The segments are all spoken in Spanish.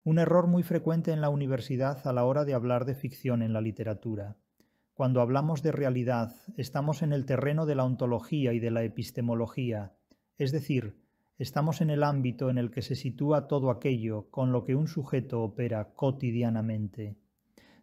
Un error muy frecuente en la universidad a la hora de hablar de ficción en la literatura. Cuando hablamos de realidad, estamos en el terreno de la ontología y de la epistemología, es decir, estamos en el ámbito en el que se sitúa todo aquello con lo que un sujeto opera cotidianamente.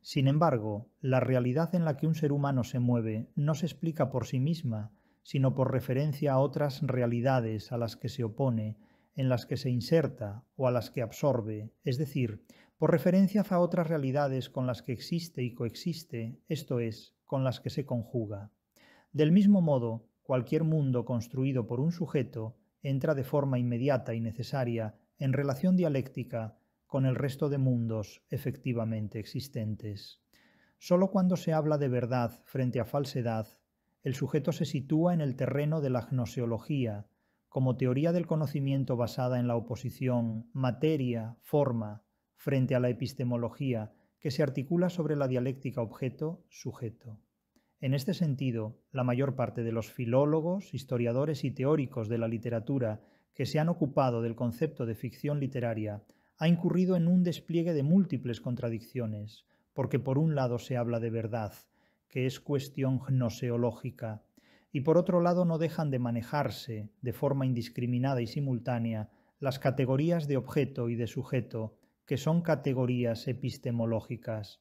Sin embargo, la realidad en la que un ser humano se mueve no se explica por sí misma, sino por referencia a otras realidades a las que se opone, en las que se inserta o a las que absorbe, es decir, por referencia a otras realidades con las que existe y coexiste, esto es, con las que se conjuga. Del mismo modo, cualquier mundo construido por un sujeto entra de forma inmediata y necesaria en relación dialéctica con el resto de mundos efectivamente existentes. Solo cuando se habla de verdad frente a falsedad, el sujeto se sitúa en el terreno de la gnoseología, como teoría del conocimiento basada en la oposición materia-forma frente a la epistemología que se articula sobre la dialéctica objeto-sujeto. En este sentido, la mayor parte de los filólogos, historiadores y teóricos de la literatura que se han ocupado del concepto de ficción literaria ha incurrido en un despliegue de múltiples contradicciones, porque por un lado se habla de verdad, que es cuestión gnoseológica, y por otro lado no dejan de manejarse, de forma indiscriminada y simultánea, las categorías de objeto y de sujeto, que son categorías epistemológicas.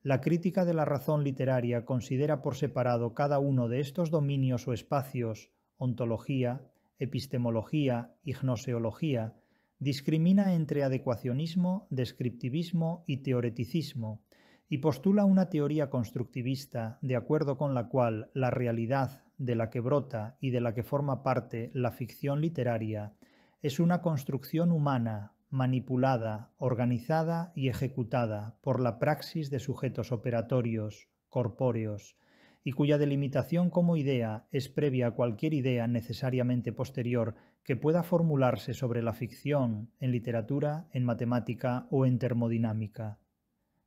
La crítica de la razón literaria considera por separado cada uno de estos dominios o espacios, ontología, epistemología y gnoseología, discrimina entre adecuacionismo, descriptivismo y teoreticismo, y postula una teoría constructivista de acuerdo con la cual la realidad de la que brota y de la que forma parte la ficción literaria es una construcción humana, manipulada, organizada y ejecutada por la praxis de sujetos operatorios, corpóreos, y cuya delimitación como idea es previa a cualquier idea necesariamente posterior que pueda formularse sobre la ficción en literatura, en matemática o en termodinámica.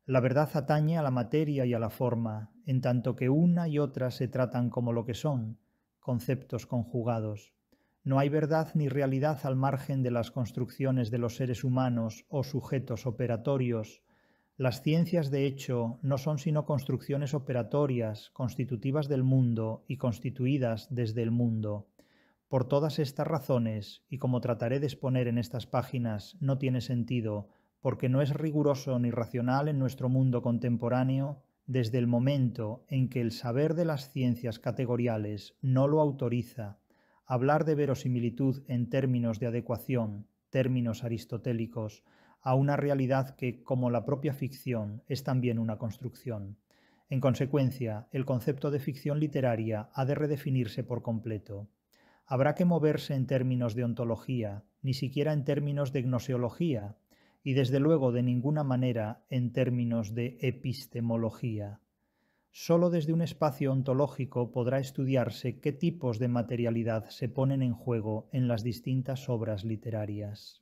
La verdad atañe a la materia y a la forma, en tanto que una y otra se tratan como lo que son, conceptos conjugados. No hay verdad ni realidad al margen de las construcciones de los seres humanos o sujetos operatorios. Las ciencias, de hecho, no son sino construcciones operatorias, constitutivas del mundo y constituidas desde el mundo. Por todas estas razones, y como trataré de exponer en estas páginas, no tiene sentido, porque no es riguroso ni racional en nuestro mundo contemporáneo, desde el momento en que el saber de las ciencias categoriales no lo autoriza, hablar de verosimilitud en términos de adecuación, términos aristotélicos, a una realidad que, como la propia ficción, es también una construcción. En consecuencia, el concepto de ficción literaria ha de redefinirse por completo. Habrá que moverse en términos de ontología, ni siquiera en términos de gnoseología, y desde luego de ninguna manera en términos de epistemología. Solo desde un espacio ontológico podrá estudiarse qué tipos de materialidad se ponen en juego en las distintas obras literarias.